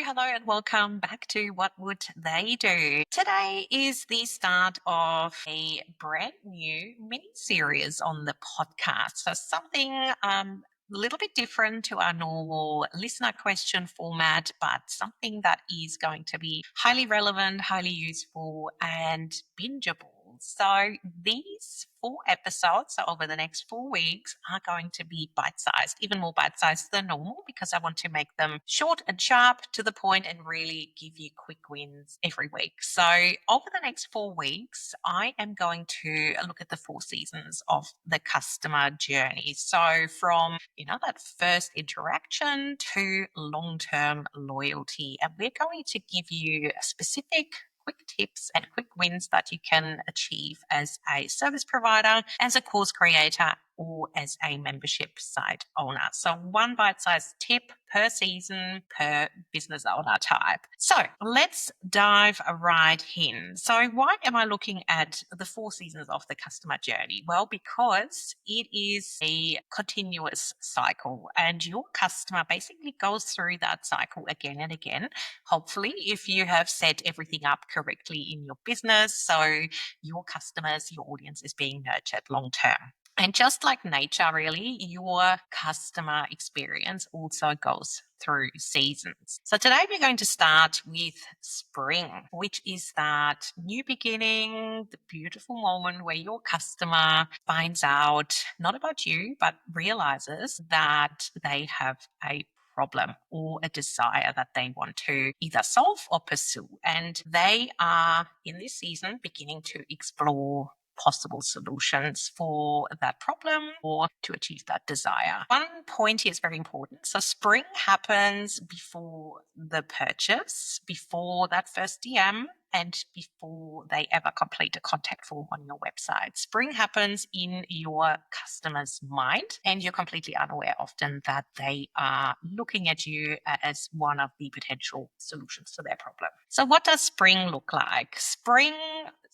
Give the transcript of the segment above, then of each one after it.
hello, and welcome back to What Would They Do? Today is the start of a brand new mini series on the podcast. So, something a little bit different to our normal listener question format, but something that is going to be highly relevant, highly useful, and bingeable. So, these 4 episodes, so over the next 4 weeks, are going to be bite sized, even more bite sized than normal, because I want to make them short and sharp, to the point, and really give you quick wins every week. So, over the next 4 weeks, I am going to look at the 4 seasons of the customer journey. So, from that first interaction to long-term loyalty, and we're going to give you specific quick tips and quick wins that you can achieve as a service provider, as a course creator, or as a membership site owner. So, one bite-sized tip per season per business owner type. So, let's dive right in. So, why am I looking at the 4 seasons of the customer journey? Well, because it is a continuous cycle, and your customer basically goes through that cycle again and again. Hopefully, if you have set everything up correctly in your business, so your customers, your audience is being nurtured long term. And just like nature, really, your customer experience also goes through seasons. So today we're going to start with spring, which is that new beginning, the beautiful moment where your customer finds out not about you, but realizes that they have a problem or a desire that they want to either solve or pursue. And they are in this season beginning to explore possible solutions for that problem or to achieve that desire. One point here is very important. So, spring happens before the purchase, before that first DM, and before they ever complete a contact form on your website. Spring happens in your customer's mind, and you're completely unaware often that they are looking at you as one of the potential solutions to their problem. So, what does spring look like? Spring,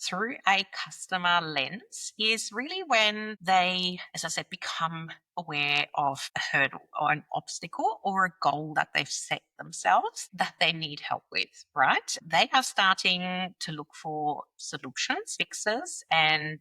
through a customer lens, is really when they, as I said, become aware of a hurdle or an obstacle or a goal that they've set themselves that they need help with, right? They are starting to look for solutions, fixes, and,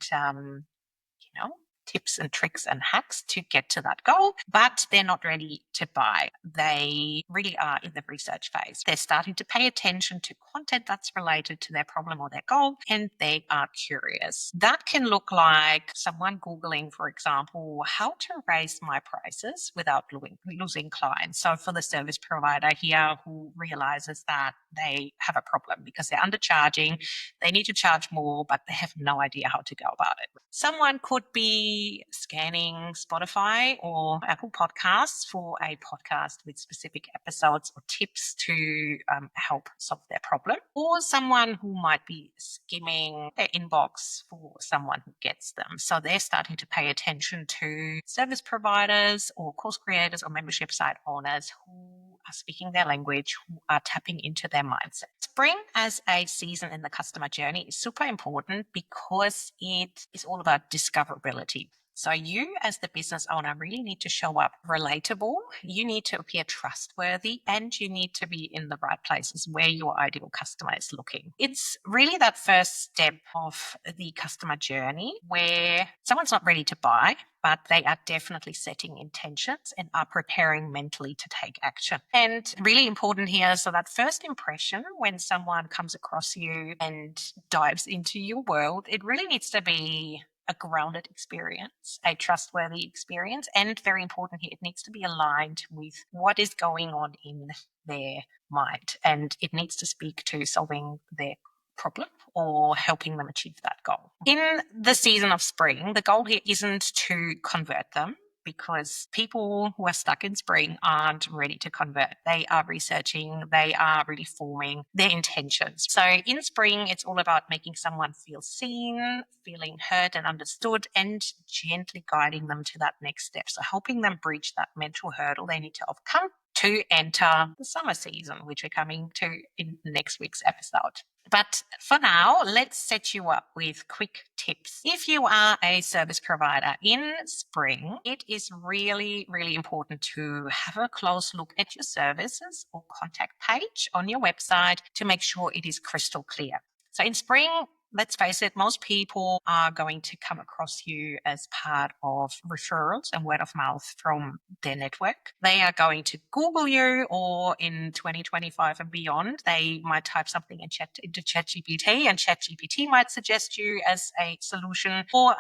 tips and tricks and hacks to get to that goal, but they're not ready to buy. They really are in the research phase. They're starting to pay attention to content that's related to their problem or their goal, and they are curious. That can look like someone Googling, for example, how to raise my prices without losing clients. So for the service provider here who realizes that they have a problem because they're undercharging, they need to charge more, but they have no idea how to go about it. Someone could be scanning Spotify or Apple Podcasts for a podcast with specific episodes or tips to help solve their problem, or someone who might be skimming their inbox for someone who gets them. So they're starting to pay attention to service providers or course creators or membership site owners who are speaking their language, who are tapping into their mindset. Spring as a season in the customer journey is super important because it is all about discoverability. So you as the business owner really need to show up relatable, you need to appear trustworthy, and you need to be in the right places where your ideal customer is looking. It's really that first step of the customer journey where someone's not ready to buy, but they are definitely setting intentions and are preparing mentally to take action. And really important here, so that first impression when someone comes across you and dives into your world, it really needs to be a grounded experience, a trustworthy experience, and very important here, it needs to be aligned with what is going on in their mind, and it needs to speak to solving their problem or helping them achieve that goal. In the season of spring, the goal here isn't to convert them, because people who are stuck in spring aren't ready to convert. They are researching, they are really forming their intentions. So in spring, it's all about making someone feel seen, feeling heard and understood, and gently guiding them to that next step. So helping them breach that mental hurdle they need to overcome to enter the summer season, which we're coming to in next week's episode. But for now, let's set you up with quick tips. If you are a service provider in spring, it is really, really important to have a close look at your services or contact page on your website to make sure it is crystal clear. So in spring, let's face it, most people are going to come across you as part of referrals and word of mouth from their network. They are going to Google you, or in 2025 and beyond, they might type something into ChatGPT, and ChatGPT might suggest you as a solution, or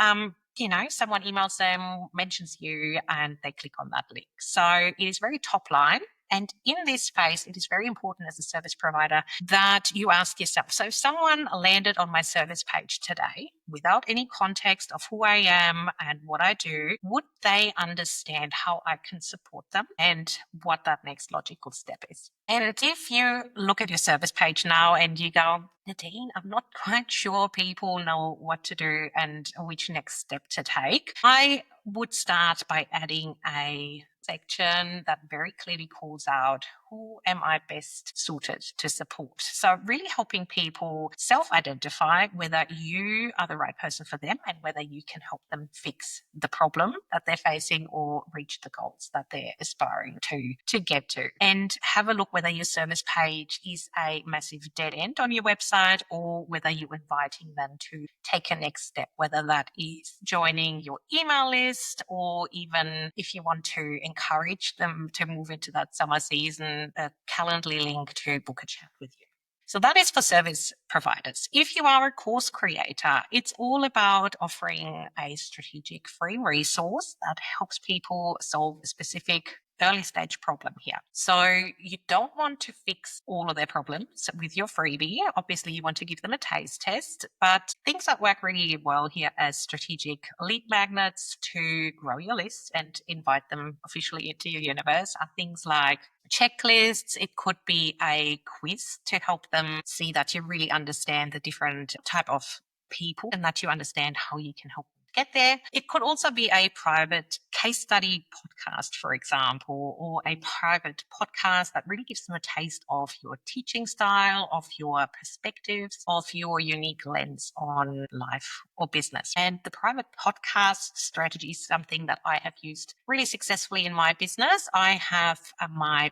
someone emails them, mentions you, and they click on that link. So it is very top line. And in this phase, it is very important as a service provider that you ask yourself, so if someone landed on my service page today without any context of who I am and what I do, would they understand how I can support them and what that next logical step is? And if you look at your service page now and you go, Nadine, I'm not quite sure people know what to do and which next step to take, I would start by adding a section that very clearly calls out who am I best suited to support. So really helping people self-identify whether you are the right person for them and whether you can help them fix the problem that they're facing or reach the goals that they're aspiring to get to. And have a look whether your service page is a massive dead end on your website or whether you're inviting them to take a next step, whether that is joining your email list or even if you want to encourage them to move into that summer season, a Calendly link to book a chat with you. So that is for service providers. If you are a course creator, it's all about offering a strategic free resource that helps people solve a specific early stage problem here. So you don't want to fix all of their problems with your freebie. Obviously, you want to give them a taste test, but things that work really well here as strategic lead magnets to grow your list and invite them officially into your universe are things like checklists. It could be a quiz to help them see that you really understand the different type of people and that you understand how you can help get there. It could also be a private case study podcast, for example, or a private podcast that really gives them a taste of your teaching style, of your perspectives, of your unique lens on life or business. And the private podcast strategy is something that I have used really successfully in my business. I have my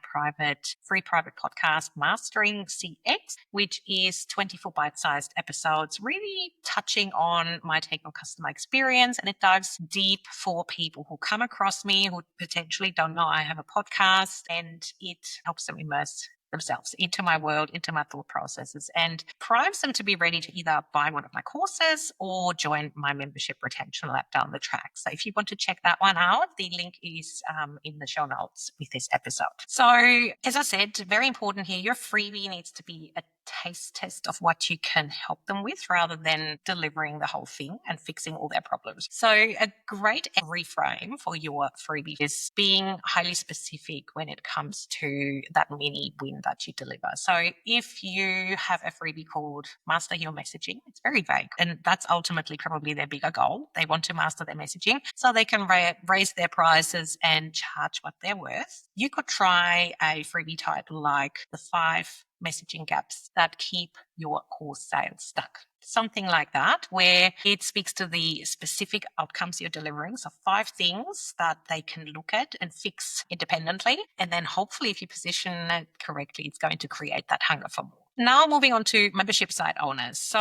free private podcast, Mastering CX, which is 24 bite-sized episodes, really touching on my take on customer experience. And it dives deep for people who come across me who potentially don't know I have a podcast, and it helps them immerse themselves into my world, into my thought processes, and primes them to be ready to either buy one of my courses or join my membership retention lab down the track. So if you want to check that one out, the link is in the show notes with this episode. So as I said, very important here, your freebie needs to be a taste test of what you can help them with rather than delivering the whole thing and fixing all their problems. So a great reframe for your freebie is being highly specific when it comes to that mini win that you deliver. So if you have a freebie called Master Your Messaging, it's very vague, and that's ultimately probably their bigger goal. They want to master their messaging so they can raise their prices and charge what they're worth. You could try a freebie title like the 5 messaging gaps that keep your course sales stuck. Something like that, where it speaks to the specific outcomes you're delivering. So 5 things that they can look at and fix independently. And then hopefully if you position it correctly, it's going to create that hunger for more. Now moving on to membership site owners. So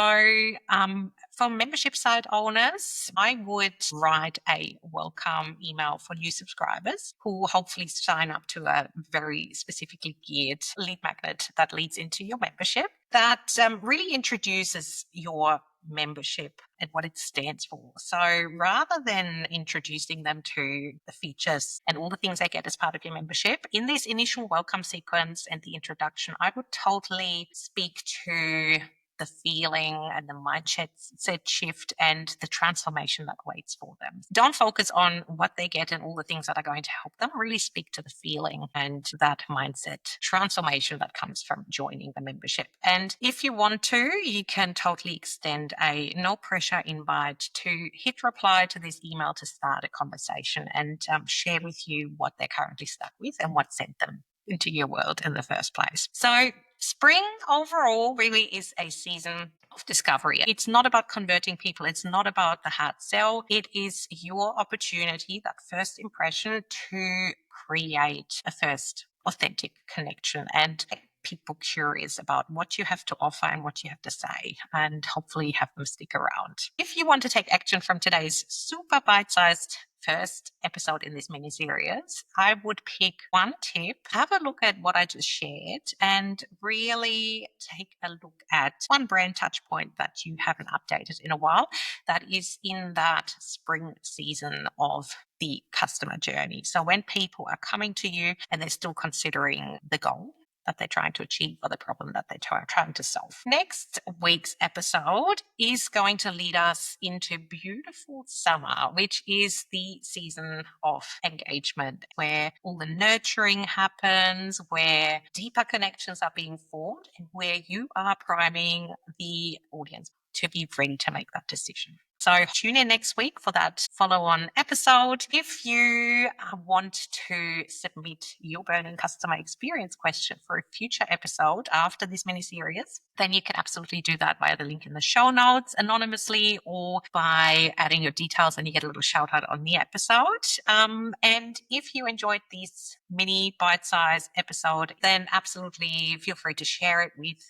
for membership site owners, I would write a welcome email for new subscribers who hopefully sign up to a very specifically geared lead magnet that leads into your membership that really introduces your membership and what it stands for. So rather than introducing them to the features and all the things they get as part of your membership, in this initial welcome sequence and the introduction, I would totally speak to the feeling and the mindset shift and the transformation that waits for them. Don't focus on what they get and all the things that are going to help them. Really speak to the feeling and that mindset transformation that comes from joining the membership. And if you want to, you can totally extend a no pressure invite to hit reply to this email to start a conversation and share with you what they're currently stuck with and what sent them into your world in the first place. So spring overall really is a season of discovery. It's not about converting people. It's not about the hard sell. It is your opportunity, that first impression, to create a first authentic connection and make people curious about what you have to offer and what you have to say, and hopefully have them stick around. If you want to take action from today's super bite-sized first episode in this mini series, I would pick one tip, have a look at what I just shared, and really take a look at one brand touch point that you haven't updated in a while that is in that spring season of the customer journey. So when people are coming to you and they're still considering the goal that they're trying to achieve or the problem that they're trying to solve. Next week's episode is going to lead us into beautiful summer, which is the season of engagement, where all the nurturing happens, where deeper connections are being formed, and where you are priming the audience to be ready to make that decision. So tune in next week for that follow-on episode. If you want to submit your burning customer experience question for a future episode after this mini-series, then you can absolutely do that via the link in the show notes anonymously, or by adding your details and you get a little shout out on the episode. And if you enjoyed this mini bite-sized episode, then absolutely feel free to share it with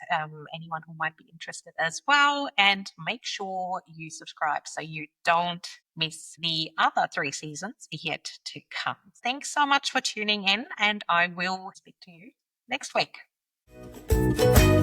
anyone who might be interested as well. And make sure you subscribe so you don't miss the other 3 seasons yet to come. Thanks so much for tuning in, and I will speak to you next week.